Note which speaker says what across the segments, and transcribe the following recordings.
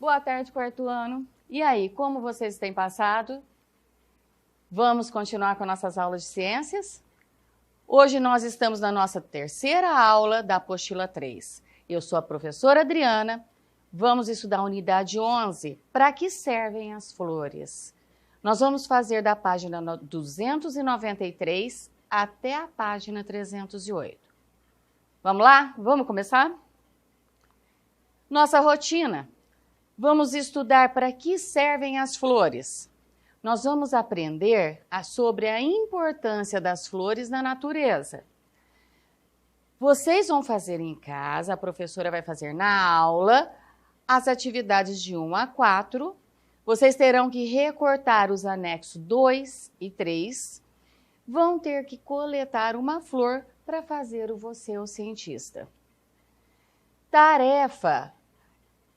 Speaker 1: Boa tarde, quarto ano. E aí, como vocês têm passado? Vamos continuar com nossas aulas de ciências? Hoje nós estamos na nossa terceira aula da apostila 3. Eu sou a professora Adriana. Vamos estudar a unidade 11. Para que servem as flores? Nós vamos fazer da página 293 até a página 308. Vamos lá? Vamos começar? Nossa rotina. Vamos estudar para que servem as flores. Nós vamos aprender sobre a importância das flores na natureza. Vocês vão fazer em casa, a professora vai fazer na aula, as atividades de 1 a 4. Vocês terão que recortar os anexos 2 e 3. Vão ter que coletar uma flor para fazer o Você o Cientista. Tarefa.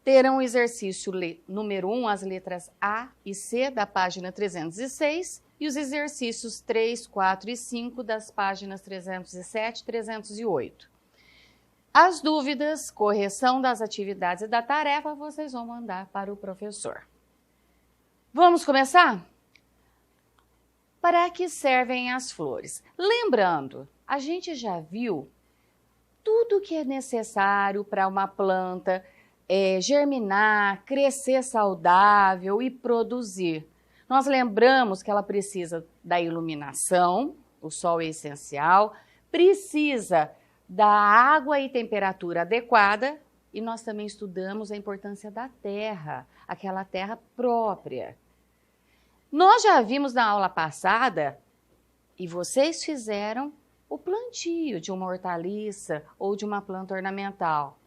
Speaker 1: Terão o exercício número 1, as letras A e C da página 306 e os exercícios 3, 4 e 5 das páginas 307 e 308. As dúvidas, correção das atividades e da tarefa, vocês vão mandar para o professor. Vamos começar? Para que servem as flores? Lembrando, a gente já viu tudo que é necessário para uma planta germinar, crescer saudável e produzir. Nós lembramos que ela precisa da iluminação, o sol é essencial, precisa da água e temperatura adequada e nós também estudamos a importância da terra, aquela terra própria. Nós já vimos na aula passada e vocês fizeram o plantio de uma hortaliça ou de uma planta ornamental.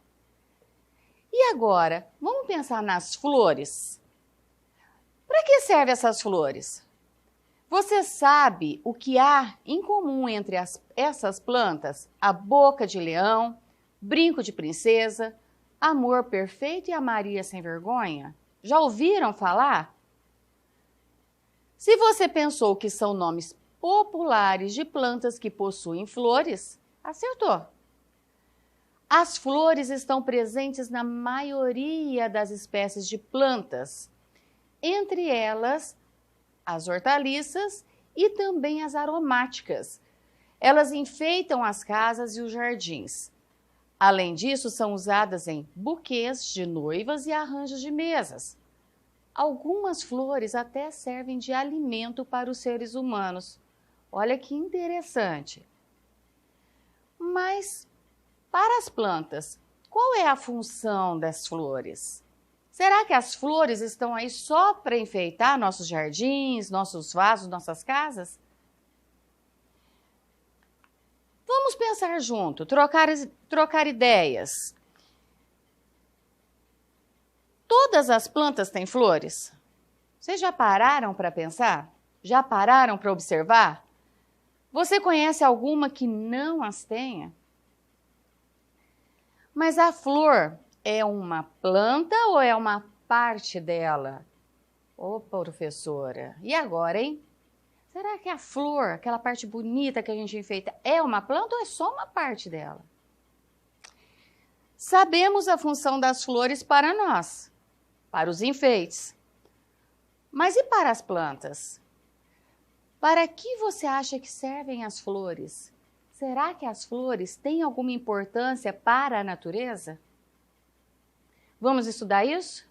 Speaker 1: E agora, vamos pensar nas flores. Para que servem essas flores? Você sabe o que há em comum entre essas plantas? A boca de leão, brinco de princesa, amor perfeito e a Maria sem vergonha? Já ouviram falar? Se você pensou que são nomes populares de plantas que possuem flores, acertou. As flores estão presentes na maioria das espécies de plantas, entre elas as hortaliças e também as aromáticas. Elas enfeitam as casas e os jardins. Além disso, são usadas em buquês de noivas e arranjos de mesas. Algumas flores até servem de alimento para os seres humanos. Olha que interessante. Mas para as plantas, qual é a função das flores? Será que as flores estão aí só para enfeitar nossos jardins, nossos vasos, nossas casas? Vamos pensar junto, trocar ideias. Todas as plantas têm flores? Vocês já pararam para pensar? Já pararam para observar? Você conhece alguma que não as tenha? Mas a flor é uma planta ou é uma parte dela? Ô, professora, e agora, hein? Será que a flor, aquela parte bonita que a gente enfeita, é uma planta ou é só uma parte dela? Sabemos a função das flores para nós, para os enfeites. Mas e para as plantas? Para que você acha que servem as flores? Será que as flores têm alguma importância para a natureza? Vamos estudar isso?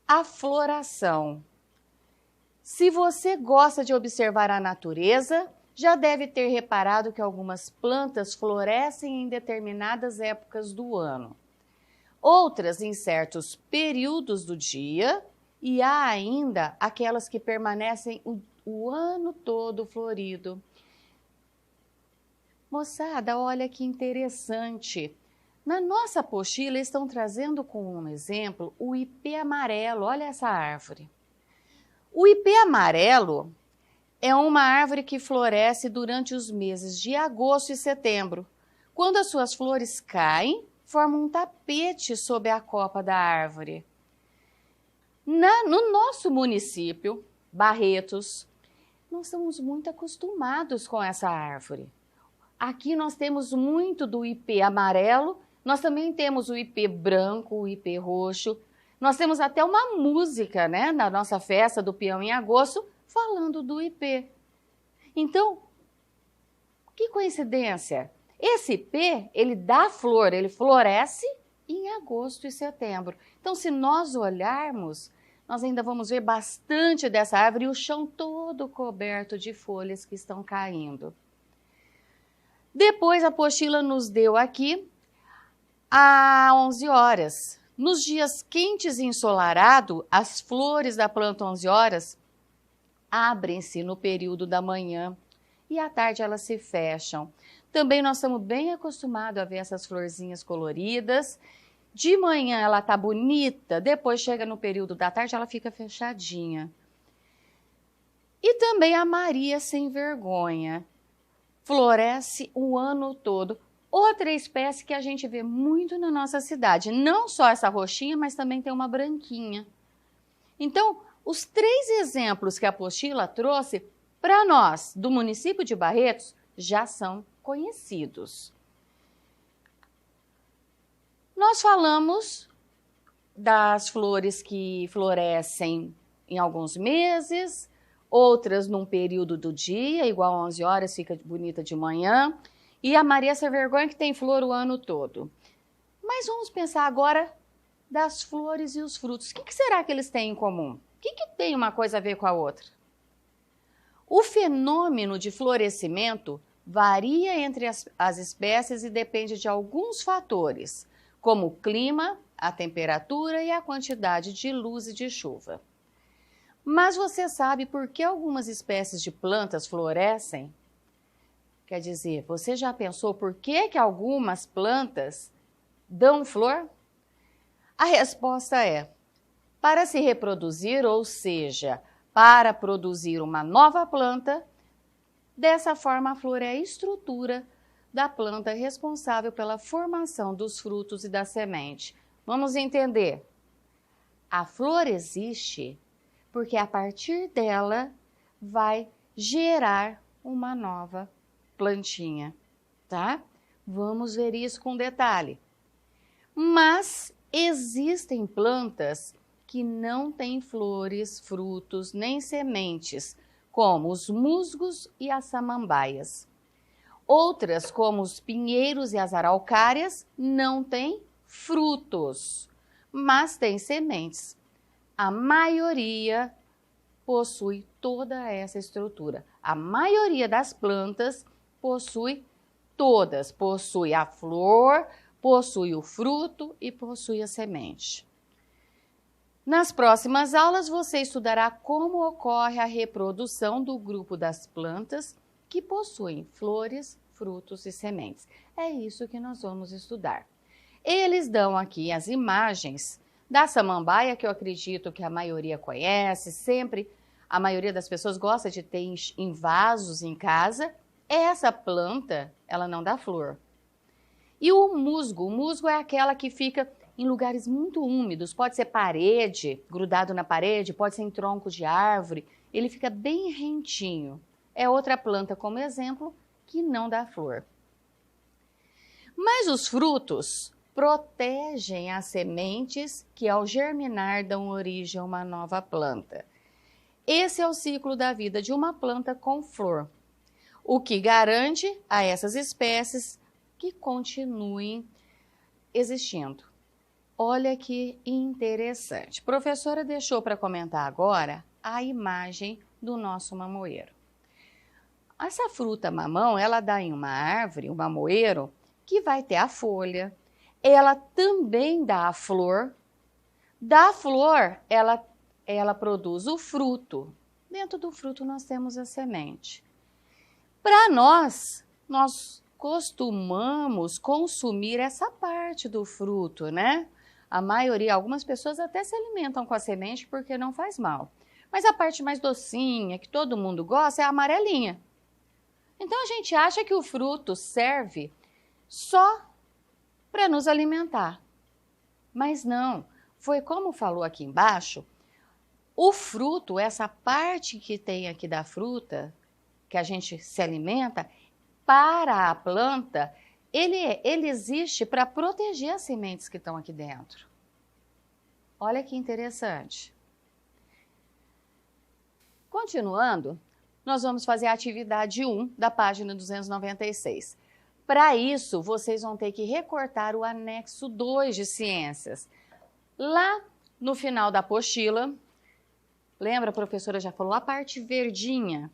Speaker 1: A floração. Se você gosta de observar a natureza, já deve ter reparado que algumas plantas florescem em determinadas épocas do ano. Outras em certos períodos do dia e há ainda aquelas que permanecem o ano todo florido. Moçada, olha que interessante. Na nossa apostila estão trazendo como um exemplo o ipê amarelo. Olha essa árvore. O ipê amarelo é uma árvore que floresce durante os meses de agosto e setembro. Quando as suas flores caem, formam um tapete sob a copa da árvore. No nosso município, Barretos, nós estamos muito acostumados com essa árvore. Aqui nós temos muito do ipê amarelo, Nós também temos o ipê branco, o ipê roxo. Nós temos até uma música, né, na nossa festa do peão em agosto, falando do ipê. Então, que coincidência! Esse ipê, ele dá flor, ele floresce em agosto e setembro. Então, se nós olharmos, nós ainda vamos ver bastante dessa árvore e o chão todo coberto de folhas que estão caindo. Depois, a apostila nos deu aqui às 11 horas. Nos dias quentes e ensolarados, as flores da planta 11 horas abrem-se no período da manhã e à tarde elas se fecham. Também nós estamos bem acostumados a ver essas florzinhas coloridas. De manhã ela tá bonita, depois chega no período da tarde ela fica fechadinha. E também a Maria sem vergonha. Floresce o ano todo. Outra espécie que a gente vê muito na nossa cidade. Não só essa roxinha, mas também tem uma branquinha. Então, os 3 exemplos que a apostila trouxe para nós, do município de Barretos, já são conhecidos. Nós falamos das flores que florescem em alguns meses, outras num período do dia, igual 11 horas, fica bonita de manhã, e a Maria sem vergonha que tem flor o ano todo. Mas vamos pensar agora das flores e os frutos. O que será que eles têm em comum? O que tem uma coisa a ver com a outra? O fenômeno de florescimento varia entre as espécies e depende de alguns fatores, como o clima, a temperatura e a quantidade de luz e de chuva. Mas você sabe por que algumas espécies de plantas florescem? Quer dizer, você já pensou por que algumas plantas dão flor? A resposta é: para se reproduzir, ou seja, para produzir uma nova planta. Dessa forma, a flor é a estrutura da planta responsável pela formação dos frutos e da semente. Vamos entender. A flor existe porque a partir dela vai gerar uma nova plantinha, tá? Vamos ver isso com detalhe. Mas existem plantas que não têm flores, frutos, nem sementes, como os musgos e as samambaias. Outras, como os pinheiros e as araucárias, não têm frutos, mas têm sementes. A maioria possui toda essa estrutura. A maioria das plantas possui todas. Possui a flor, possui o fruto e possui a semente. Nas próximas aulas, você estudará como ocorre a reprodução do grupo das plantas que possuem flores, frutos e sementes. É isso que nós vamos estudar. Eles dão aqui as imagens da samambaia, que eu acredito que a maioria conhece, sempre a maioria das pessoas gosta de ter em vasos em casa. Essa planta, ela não dá flor. E o musgo é aquela que fica em lugares muito úmidos, pode ser parede, grudado na parede, pode ser em tronco de árvore, ele fica bem rentinho. É outra planta, como exemplo, que não dá flor. Mas os frutos protegem as sementes que ao germinar dão origem a uma nova planta. Esse é o ciclo da vida de uma planta com flor, o que garante a essas espécies que continuem existindo. Olha que interessante. A professora deixou para comentar agora a imagem do nosso mamoeiro. Essa fruta mamão, ela dá em uma árvore, um mamoeiro, que vai ter a folha. Ela também dá a flor. Da flor, ela produz o fruto. Dentro do fruto nós temos a semente. Para nós costumamos consumir essa parte do fruto, né? A maioria, algumas pessoas até se alimentam com a semente porque não faz mal. Mas a parte mais docinha, que todo mundo gosta, é a amarelinha. Então a gente acha que o fruto serve só para nos alimentar. Mas não, foi como falou aqui embaixo, o fruto, essa parte que tem aqui da fruta, que a gente se alimenta, para a planta, ele existe para proteger as sementes que estão aqui dentro. Olha que interessante. Continuando, nós vamos fazer a atividade 1 da página 296. Para isso, vocês vão ter que recortar o anexo 2 de ciências. Lá no final da apostila, lembra, a professora já falou, a parte verdinha,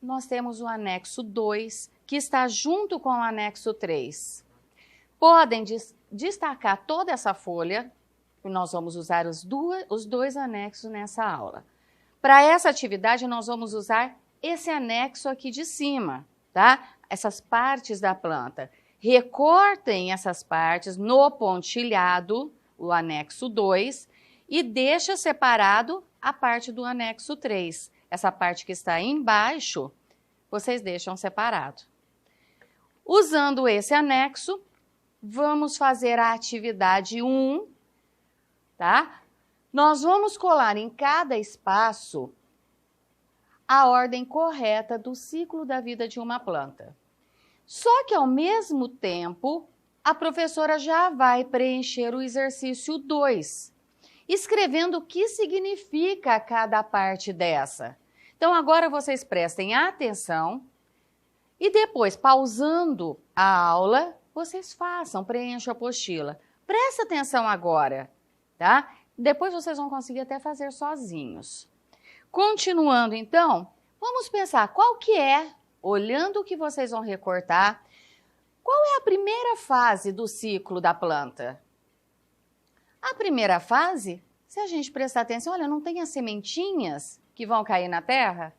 Speaker 1: nós temos o anexo 2, que está junto com o anexo 3. Podem destacar toda essa folha, nós vamos usar os dois anexos nessa aula. Para essa atividade, nós vamos usar esse anexo aqui de cima, tá? Essas partes da planta. Recortem essas partes no pontilhado, o anexo 2, e deixa separado a parte do anexo 3. Essa parte que está aí embaixo, vocês deixam separado. Usando esse anexo, vamos fazer a atividade 1, tá? Nós vamos colar em cada espaço a ordem correta do ciclo da vida de uma planta. Só que, ao mesmo tempo, a professora já vai preencher o exercício 2, escrevendo o que significa cada parte dessa. Então, agora vocês prestem atenção e depois, pausando a aula, vocês preencham a apostila. Presta atenção agora, tá? Depois vocês vão conseguir até fazer sozinhos. Continuando, então, vamos pensar qual que é, olhando o que vocês vão recortar, qual é a primeira fase do ciclo da planta? A primeira fase, se a gente prestar atenção, olha, não tem as sementinhas que vão cair na terra?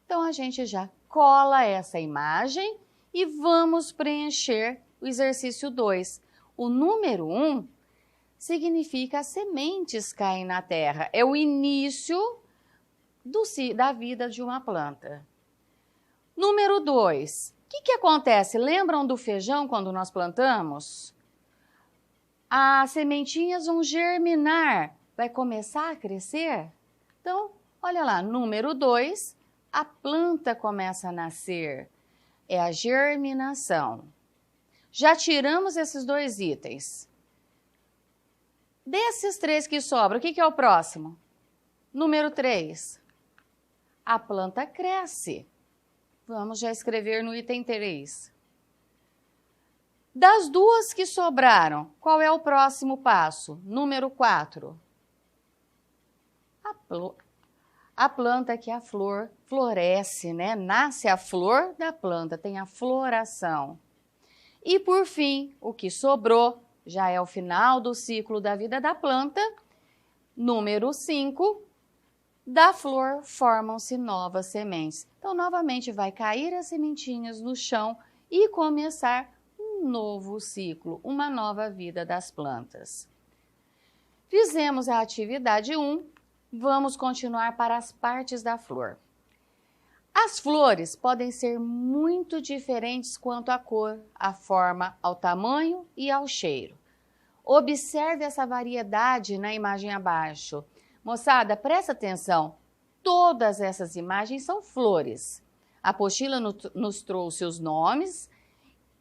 Speaker 1: Então, a gente já cola essa imagem e vamos preencher o exercício 2. O número 1 significa as sementes caem na terra. É o início da vida de uma planta. Número 2. O que acontece? Lembram do feijão quando nós plantamos? As sementinhas vão germinar, vai começar a crescer. Então, olha lá, número 2, a planta começa a nascer. É a germinação. Já tiramos esses 2 itens. Desses 3 que sobram, o que é o próximo? Número 3. A planta cresce. Vamos já escrever no item 3. Das 2 que sobraram, qual é o próximo passo? Número 4. A planta que a flor floresce, né? Nasce a flor da planta, tem a floração. E por fim, o que sobrou já é o final do ciclo da vida da planta. Número 5, da flor formam-se novas sementes. Então, novamente, vai cair as sementinhas no chão e começar um novo ciclo, uma nova vida das plantas. Fizemos a atividade 1, vamos continuar para as partes da flor. As flores podem ser muito diferentes quanto à cor, à forma, ao tamanho e ao cheiro. Observe essa variedade na imagem abaixo. Moçada, presta atenção, todas essas imagens são flores. A apostila nos trouxe os nomes,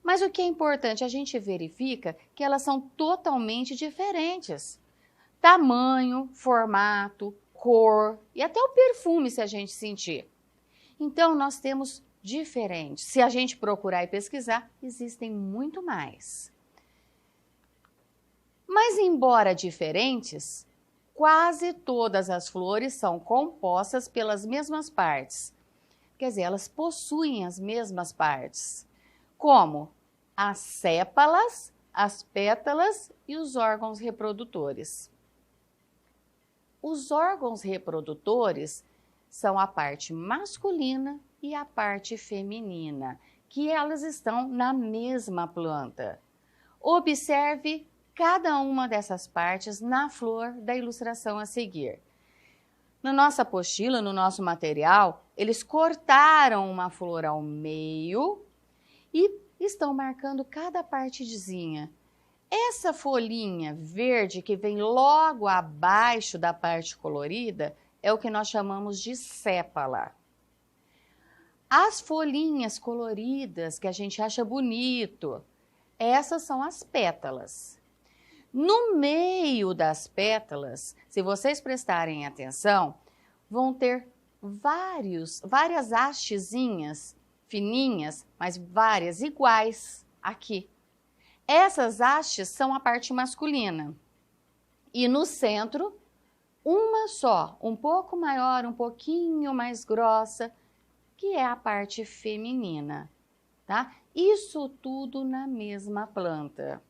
Speaker 1: mas o que é importante, a gente verifica que elas são totalmente diferentes. Tamanho, formato, cor e até o perfume, se a gente sentir. Então, nós temos diferentes. Se a gente procurar e pesquisar, existem muito mais. Mas, embora diferentes, quase todas as flores são compostas pelas mesmas partes. Quer dizer, elas possuem as mesmas partes, como as sépalas, as pétalas e os órgãos reprodutores. Os órgãos reprodutores são a parte masculina e a parte feminina, que elas estão na mesma planta. Observe cada uma dessas partes na flor da ilustração a seguir. Na nossa apostila, no nosso material, eles cortaram uma flor ao meio e estão marcando cada partezinha. Essa folhinha verde que vem logo abaixo da parte colorida é o que nós chamamos de sépala. As folhinhas coloridas que a gente acha bonito, essas são as pétalas. No meio das pétalas, se vocês prestarem atenção, vão ter várias hastezinhas fininhas, mas várias iguais aqui. Essas hastes são a parte masculina. E no centro, uma só, um pouco maior, um pouquinho mais grossa, que é a parte feminina, tá? Isso tudo na mesma planta.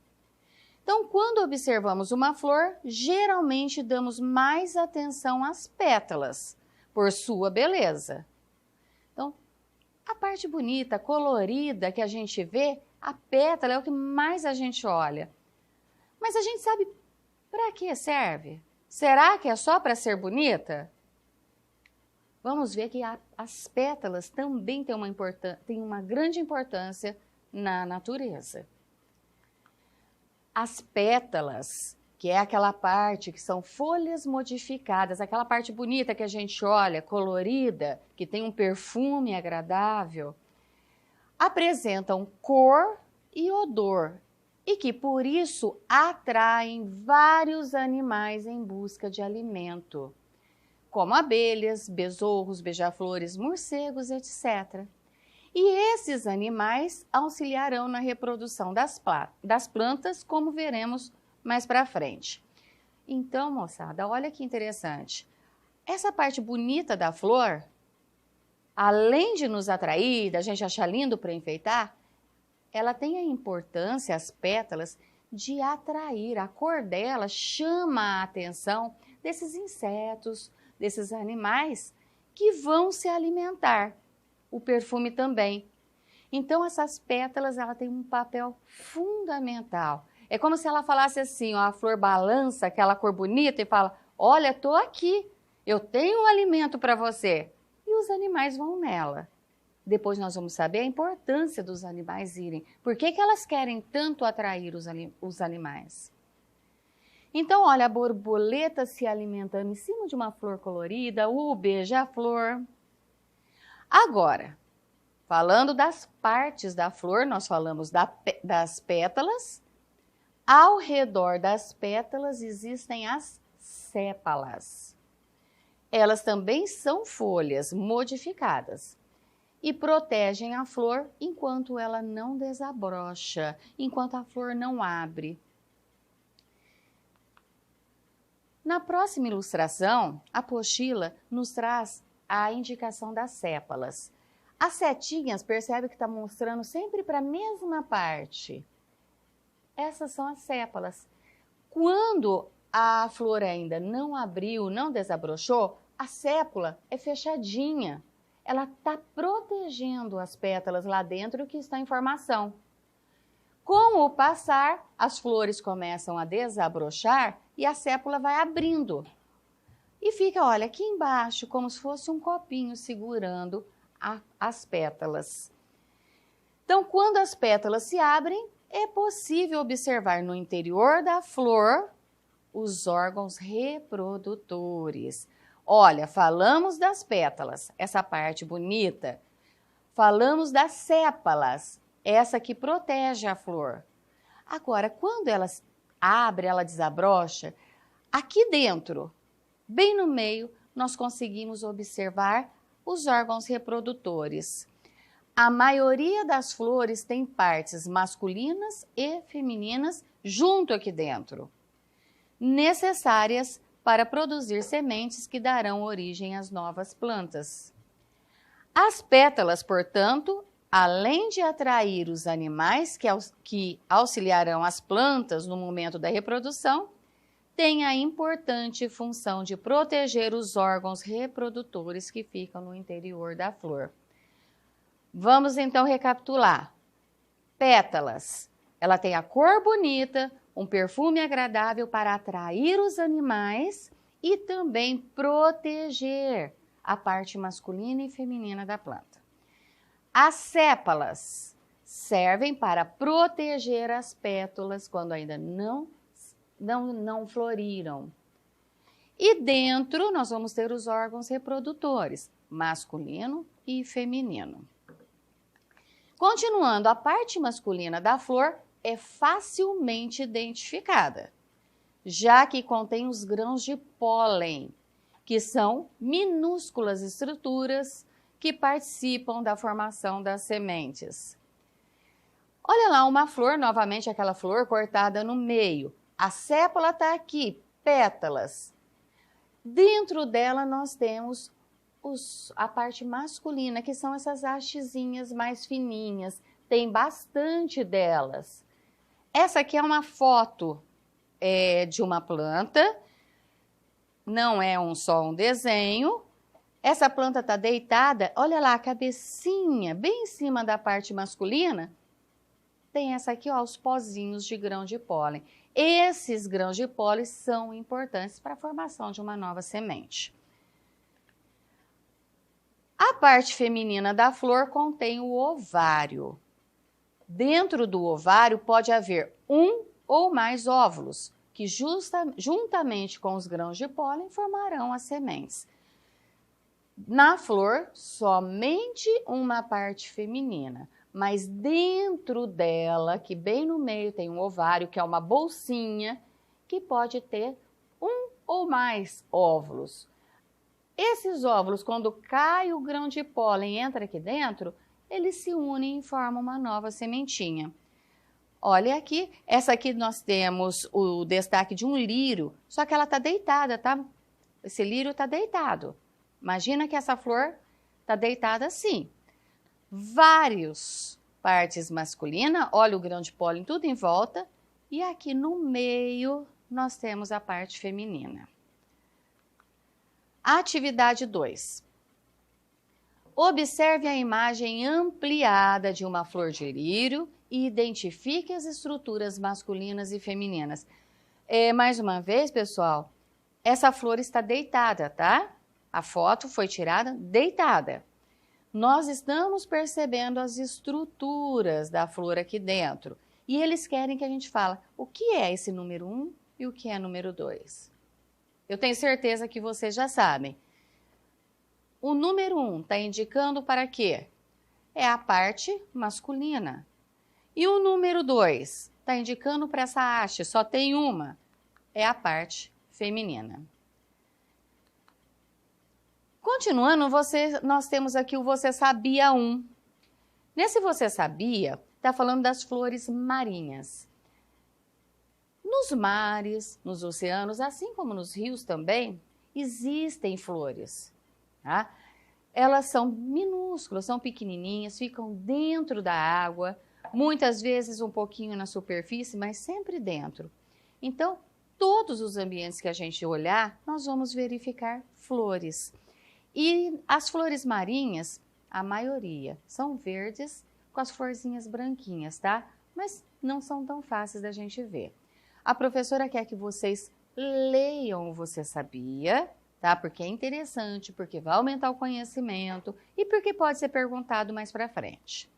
Speaker 1: Então, quando observamos uma flor, geralmente damos mais atenção às pétalas, por sua beleza. Então, a parte bonita, colorida que a gente vê, a pétala é o que mais a gente olha. Mas a gente sabe para que serve? Será que é só para ser bonita? Vamos ver que as pétalas também têm uma grande importância na natureza. As pétalas, que é aquela parte que são folhas modificadas, aquela parte bonita que a gente olha, colorida, que tem um perfume agradável, apresentam cor e odor e que por isso atraem vários animais em busca de alimento, como abelhas, besouros, beija-flores, morcegos, etc. E esses animais auxiliarão na reprodução das plantas, como veremos mais para frente. Então, moçada, olha que interessante. Essa parte bonita da flor, além de nos atrair, da gente achar lindo para enfeitar, ela tem a importância, as pétalas, de atrair. A cor dela chama a atenção desses insetos, desses animais que vão se alimentar. O perfume também. Então, essas pétalas, ela tem um papel fundamental. É como se ela falasse assim, ó, a flor balança aquela cor bonita e fala, olha, estou aqui, eu tenho um alimento para você. E os animais vão nela. Depois nós vamos saber a importância dos animais irem. Por que elas querem tanto atrair os animais? Então, olha, a borboleta se alimentando em cima de uma flor colorida, o beija-flor. Agora, falando das partes da flor, nós falamos das pétalas. Ao redor das pétalas existem as sépalas. Elas também são folhas modificadas e protegem a flor enquanto ela não desabrocha, enquanto a flor não abre. Na próxima ilustração, a apostila nos traz a indicação das sépalas. As setinhas, percebe que está mostrando sempre para a mesma parte. Essas são as sépalas. Quando a flor ainda não abriu, não desabrochou, a sépala é fechadinha. Ela está protegendo as pétalas lá dentro que está em formação. Com o passar, as flores começam a desabrochar e a sépala vai abrindo. E fica, olha, aqui embaixo, como se fosse um copinho segurando as pétalas. Então, quando as pétalas se abrem, é possível observar no interior da flor os órgãos reprodutores. Olha, falamos das pétalas, essa parte bonita. Falamos das sépalas, essa que protege a flor. Agora, quando ela abre, ela desabrocha, aqui dentro, bem no meio, nós conseguimos observar os órgãos reprodutores. A maioria das flores tem partes masculinas e femininas junto aqui dentro, necessárias para produzir sementes que darão origem às novas plantas. As pétalas, portanto, além de atrair os animais que auxiliarão as plantas no momento da reprodução, têm a importante função de proteger os órgãos reprodutores que ficam no interior da flor. Vamos então recapitular. Pétalas, ela tem a cor bonita, um perfume agradável para atrair os animais e também proteger a parte masculina e feminina da planta. As sépalas servem para proteger as pétalas quando ainda não floriram. E dentro nós vamos ter os órgãos reprodutores, masculino e feminino. Continuando, a parte masculina da flor é facilmente identificada, já que contém os grãos de pólen, que são minúsculas estruturas que participam da formação das sementes. Olha lá uma flor, novamente aquela flor cortada no meio. A sépola está aqui, pétalas. Dentro dela nós temos a parte masculina, que são essas hastezinhas mais fininhas. Tem bastante delas. Essa aqui é uma foto de uma planta, não é só um desenho. Essa planta está deitada, olha lá a cabecinha, bem em cima da parte masculina. Tem essa aqui, ó, os pozinhos de grão de pólen. Esses grãos de pólen são importantes para a formação de uma nova semente. A parte feminina da flor contém o ovário. Dentro do ovário pode haver um ou mais óvulos, que juntamente com os grãos de pólen formarão as sementes. Na flor, somente uma parte feminina, mas dentro dela, que bem no meio tem um ovário, que é uma bolsinha, que pode ter um ou mais óvulos. Esses óvulos, quando cai o grão de pólen e entra aqui dentro, eles se unem e formam uma nova sementinha. Olha aqui, essa aqui nós temos o destaque de um lírio, só que ela está deitada, tá? Esse lírio está deitado. Imagina que essa flor está deitada assim. Várias partes masculinas, olha o grão de pólen tudo em volta, e aqui no meio nós temos a parte feminina. Atividade 2. Observe a imagem ampliada de uma flor de lírio e identifique as estruturas masculinas e femininas. Mais uma vez, pessoal, essa flor está deitada, tá? A foto foi tirada deitada. Nós estamos percebendo as estruturas da flor aqui dentro. E eles querem que a gente fale o que é esse número 1 e o que é número 2. Eu tenho certeza que vocês já sabem. O número 1 está indicando para quê? É a parte masculina. E o número 2 está indicando para essa haste, só tem uma. É a parte feminina. Continuando, nós temos aqui o Você Sabia 1. Nesse Você Sabia, está falando das flores marinhas. Nos mares, nos oceanos, assim como nos rios também, existem flores. Tá? Elas são minúsculas, são pequenininhas, ficam dentro da água, muitas vezes um pouquinho na superfície, mas sempre dentro. Então, todos os ambientes que a gente olhar, nós vamos verificar flores. E as flores marinhas, a maioria, são verdes com as florzinhas branquinhas, tá? Mas não são tão fáceis da gente ver. A professora quer que vocês leiam o Você Sabia, tá? Porque é interessante, porque vai aumentar o conhecimento e porque pode ser perguntado mais para frente.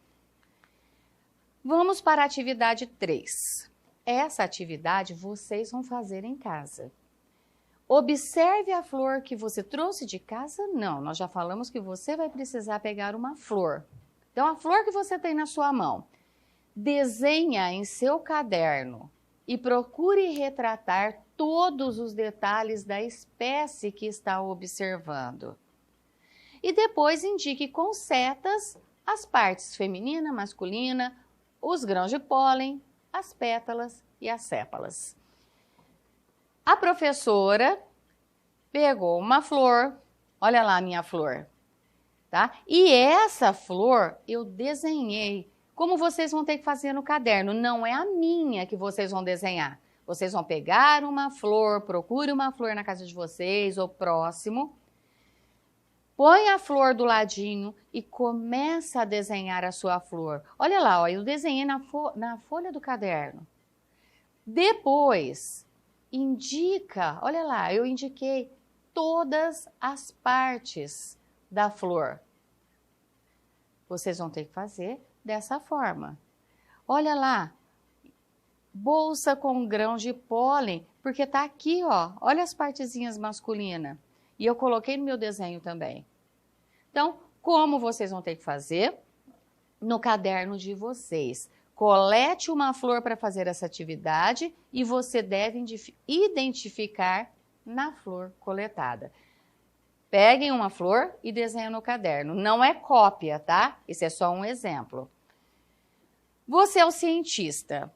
Speaker 1: Vamos para a atividade 3. Essa atividade vocês vão fazer em casa. Observe a flor que você trouxe de casa? Não, nós já falamos que você vai precisar pegar uma flor. Então, a flor que você tem na sua mão, desenha em seu caderno e procure retratar todos os detalhes da espécie que está observando. E depois indique com setas as partes feminina, masculina, os grãos de pólen, as pétalas e as sépalas. A professora pegou uma flor, olha lá a minha flor, tá? E essa flor eu desenhei, como vocês vão ter que fazer no caderno, não é a minha que vocês vão desenhar. Vocês vão pegar uma flor, procure uma flor na casa de vocês ou próximo, põe a flor do ladinho e começa a desenhar a sua flor. Olha lá, ó, eu desenhei na folha do caderno. Depois, indica, olha lá, eu indiquei todas as partes da flor. Vocês vão ter que fazer dessa forma. Olha lá, bolsa com grãos de pólen, porque tá aqui, ó, olha as partezinhas masculinas. E eu coloquei no meu desenho também. Então, como vocês vão ter que fazer? no caderno de vocês. Colete uma flor para fazer essa atividade e você deve identificar na flor coletada. Peguem uma flor e desenhem no caderno. Não é cópia, tá? Esse é só um exemplo. Você é o cientista.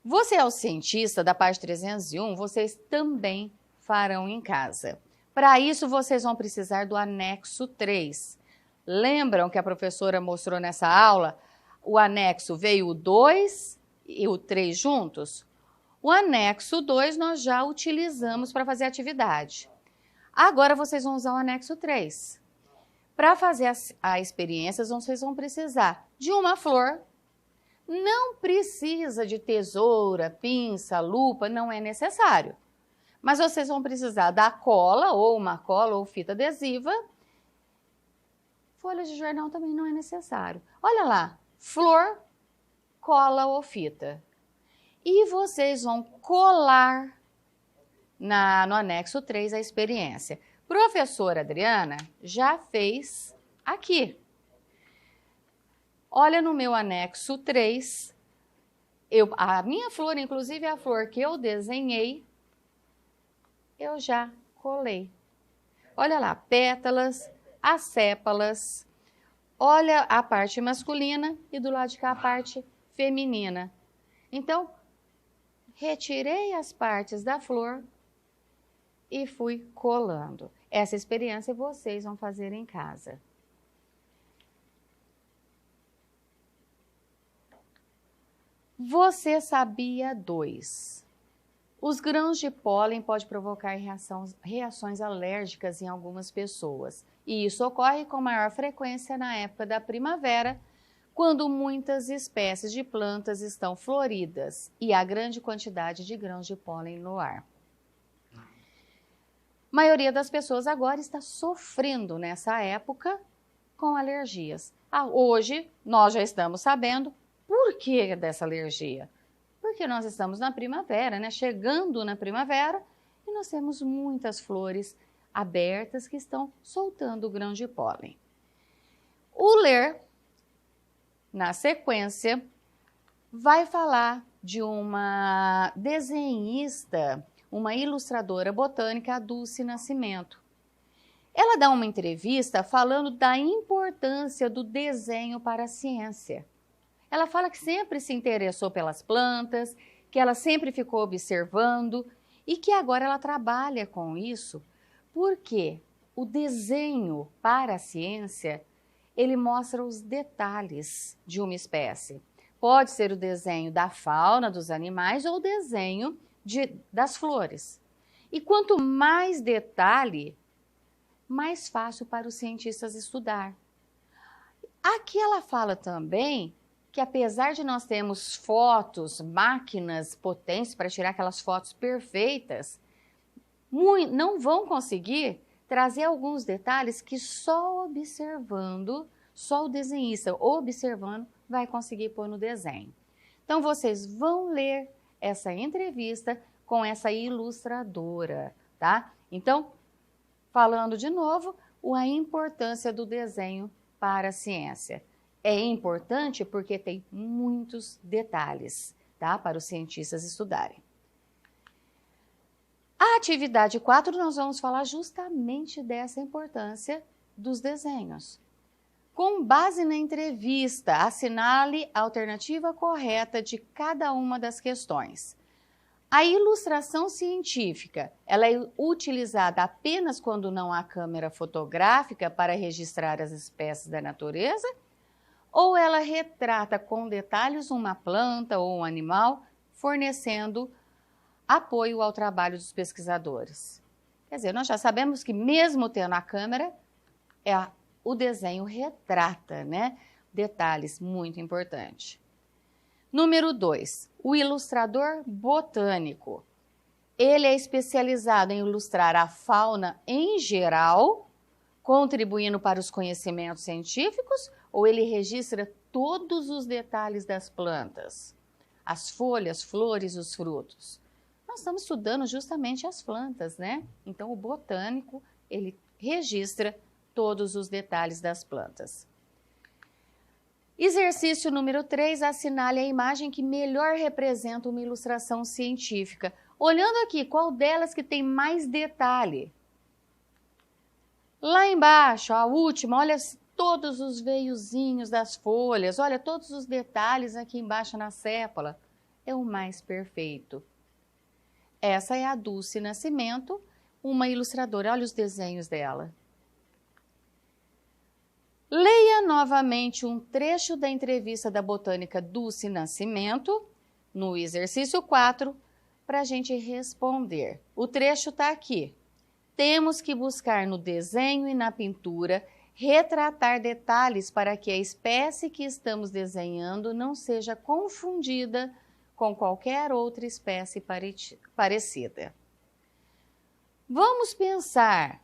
Speaker 1: Você é o cientista da página 301, vocês também farão em casa. Para isso, vocês vão precisar do anexo 3. Lembram que a professora mostrou nessa aula? O anexo veio o 2 e o 3 juntos? O anexo 2 nós já utilizamos para fazer a atividade. Agora vocês vão usar o anexo 3. Para fazer a experiência, vocês vão precisar de uma flor. Não precisa de tesoura, pinça, lupa, não é necessário. Mas vocês vão precisar da cola, ou fita adesiva. Folha de jornal também não é necessário. Olha lá, flor, cola ou fita. E vocês vão colar no anexo 3 a experiência. Professora Adriana já fez aqui. Olha no meu anexo 3, a minha flor, inclusive a flor que eu desenhei, eu já colei. Olha lá, pétalas, as sépalas, olha a parte masculina e do lado de cá a parte feminina. Então, retirei as partes da flor e fui colando. Essa experiência vocês vão fazer em casa. Você sabia 2. Os grãos de pólen podem provocar reações alérgicas em algumas pessoas. E isso ocorre com maior frequência na época da primavera, quando muitas espécies de plantas estão floridas e há grande quantidade de grãos de pólen no ar. A maioria das pessoas agora está sofrendo nessa época com alergias. Hoje nós já estamos sabendo por que dessa alergia. Porque nós estamos na primavera, né? Chegando na primavera e nós temos muitas flores abertas que estão soltando grãos de pólen. O ler, na sequência, vai falar de uma desenhista, uma ilustradora botânica, a Dulce Nascimento. Ela dá uma entrevista falando da importância do desenho para a ciência. Ela fala que sempre se interessou pelas plantas, que ela sempre ficou observando e que agora ela trabalha com isso porque o desenho para a ciência, ele mostra os detalhes de uma espécie. Pode ser o desenho da fauna, dos animais ou o desenho das flores. E quanto mais detalhe, mais fácil para os cientistas estudar. Aqui ela fala também que apesar de nós termos fotos, máquinas potentes para tirar aquelas fotos perfeitas, não vão conseguir trazer alguns detalhes que só observando, só o desenhista observando vai conseguir pôr no desenho. Então vocês vão ler essa entrevista com essa ilustradora, tá? Então, falando de novo, a importância do desenho para a ciência. É importante porque tem muitos detalhes, tá? Para os cientistas estudarem. A atividade 4, nós vamos falar justamente dessa importância dos desenhos. Com base na entrevista, assinale a alternativa correta de cada uma das questões. A ilustração científica, ela é utilizada apenas quando não há câmera fotográfica para registrar as espécies da natureza? Ou ela retrata com detalhes uma planta ou um animal, fornecendo apoio ao trabalho dos pesquisadores? Quer dizer, nós já sabemos que mesmo tendo a câmera, o desenho retrata, né, detalhes muito importantes. Número 2, o ilustrador botânico. Ele é especializado em ilustrar a fauna em geral, contribuindo para os conhecimentos científicos, ou ele registra todos os detalhes das plantas, as folhas, flores, os frutos? Nós estamos estudando justamente as plantas, né? Então, o botânico, ele registra todos os detalhes das plantas. Exercício número 3, assinale a imagem que melhor representa uma ilustração científica. Olhando aqui, qual delas que tem mais detalhe? Lá embaixo, a última, olha todos os veiozinhos das folhas, olha todos os detalhes aqui embaixo na sépola. É o mais perfeito. Essa é a Dulce Nascimento, uma ilustradora. Olha os desenhos dela. Leia novamente um trecho da entrevista da botânica Dulce Nascimento, no exercício 4, para a gente responder. O trecho está aqui. Temos que buscar no desenho e na pintura retratar detalhes para que a espécie que estamos desenhando não seja confundida com qualquer outra espécie parecida. Vamos pensar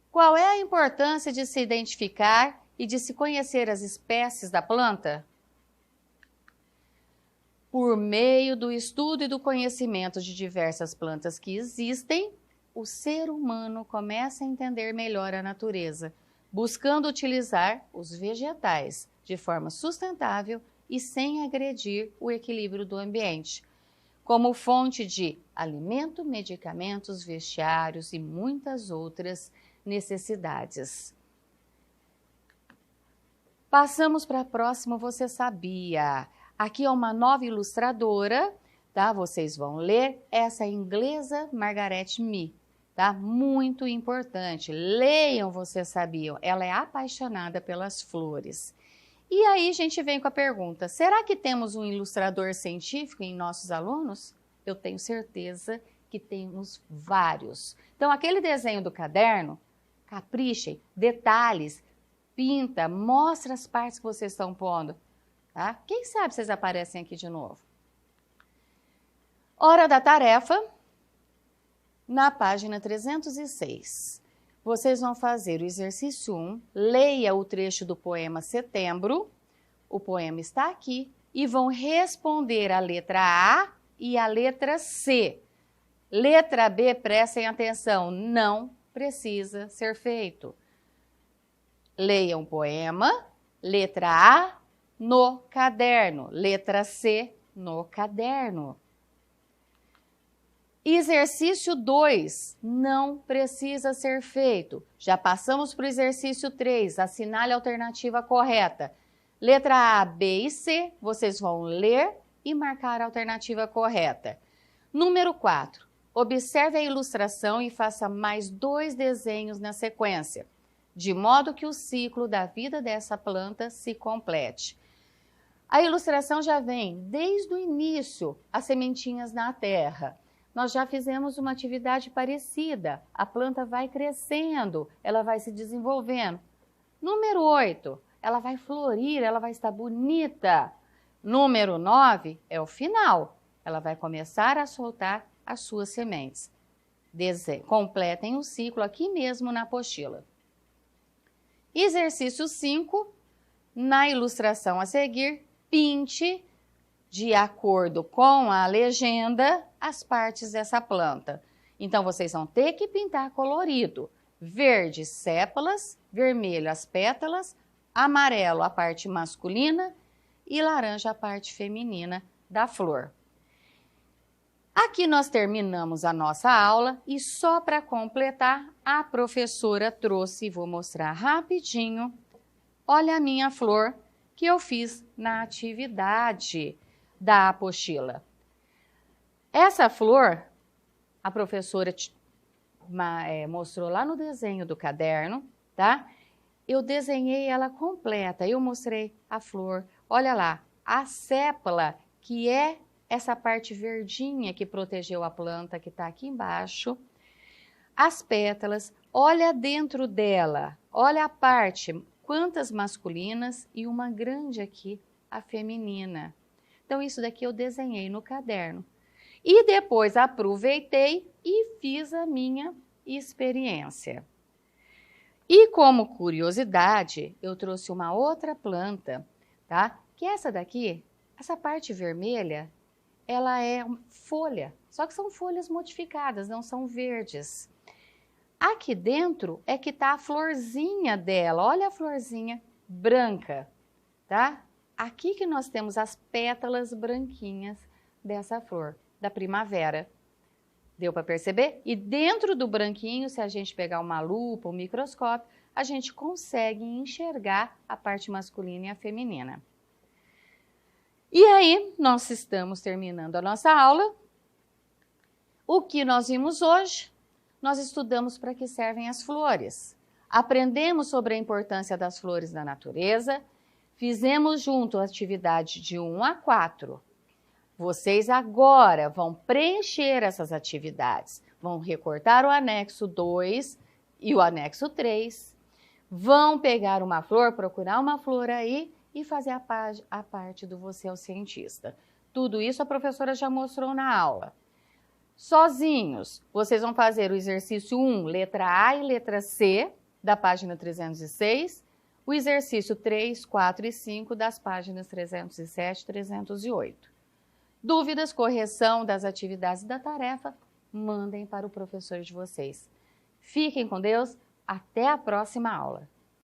Speaker 1: qual é a importância de se identificar e de se conhecer as espécies da planta? Por meio do estudo e do conhecimento de diversas plantas que existem, o ser humano começa a entender melhor a natureza, buscando utilizar os vegetais de forma sustentável e sem agredir o equilíbrio do ambiente, como fonte de alimento, medicamentos, vestiários e muitas outras necessidades. Passamos para a próxima, você sabia? Aqui é uma nova ilustradora, tá? Vocês vão ler essa inglesa Margaret Mee, tá? Muito importante. Leiam, vocês sabiam? Ela é apaixonada pelas flores. E aí a gente vem com a pergunta, será que temos um ilustrador científico em nossos alunos? Eu tenho certeza que temos vários. Então, aquele desenho do caderno, caprichem, detalhes, pinta, mostra as partes que vocês estão pondo. Tá? Quem sabe vocês aparecem aqui de novo. Hora da tarefa, na página 306. Vocês vão fazer o exercício 1, leia o trecho do poema Setembro, o poema está aqui, e vão responder a letra A e a letra C. Letra B, prestem atenção, não precisa ser feito. Leiam o poema, letra A no caderno, letra C no caderno. Exercício 2, não precisa ser feito. Já passamos para o exercício 3, assinale a alternativa correta. Letra A, B e C, vocês vão ler e marcar a alternativa correta. Número 4, observe a ilustração e faça mais 2 desenhos na sequência, de modo que o ciclo da vida dessa planta se complete. A ilustração já vem desde o início, as sementinhas na terra. Nós já fizemos uma atividade parecida. A planta vai crescendo, ela vai se desenvolvendo. Número 8, ela vai florir, ela vai estar bonita. Número 9 é o final. Ela vai começar a soltar as suas sementes. Completem o ciclo aqui mesmo na apostila. Exercício 5, na ilustração a seguir, pinte, de acordo com a legenda, as partes dessa planta. Então, vocês vão ter que pintar colorido. Verde, sépalas, vermelho, as pétalas, amarelo, a parte masculina e laranja, a parte feminina da flor. Aqui nós terminamos a nossa aula e só para completar, a professora trouxe, vou mostrar rapidinho, olha a minha flor que eu fiz na atividade da apostila. Essa flor, a professora mostrou lá no desenho do caderno, tá? Eu desenhei ela completa, eu mostrei a flor, olha lá, a sépola, que é essa parte verdinha que protegeu a planta, que está aqui embaixo, as pétalas, olha dentro dela, olha a parte, quantas masculinas e uma grande aqui, a feminina. Então, isso daqui eu desenhei no caderno. E depois aproveitei e fiz a minha experiência. E como curiosidade, eu trouxe uma outra planta, tá? Que essa daqui, essa parte vermelha, ela é folha, só que são folhas modificadas, não são verdes. Aqui dentro é que tá a florzinha dela, olha a florzinha branca, tá? aqui que nós temos as pétalas branquinhas dessa flor, da primavera. Deu para perceber? E dentro do branquinho, se a gente pegar uma lupa, um microscópio, a gente consegue enxergar a parte masculina e a feminina. E aí, nós estamos terminando a nossa aula. O que nós vimos hoje? Nós estudamos para que servem as flores. Aprendemos sobre a importância das flores na natureza. Fizemos junto a atividade de 1 a 4. Vocês agora vão preencher essas atividades. Vão recortar o anexo 2 e o anexo 3. Vão pegar uma flor, procurar uma flor aí e fazer a parte do Você é o Cientista. Tudo isso a professora já mostrou na aula. Sozinhos, vocês vão fazer o exercício 1, letra A e letra C, da página 306, o exercício 3, 4 e 5 das páginas 307 e 308. Dúvidas, correção das atividades da tarefa, mandem para o professor de vocês. Fiquem com Deus, até a próxima aula.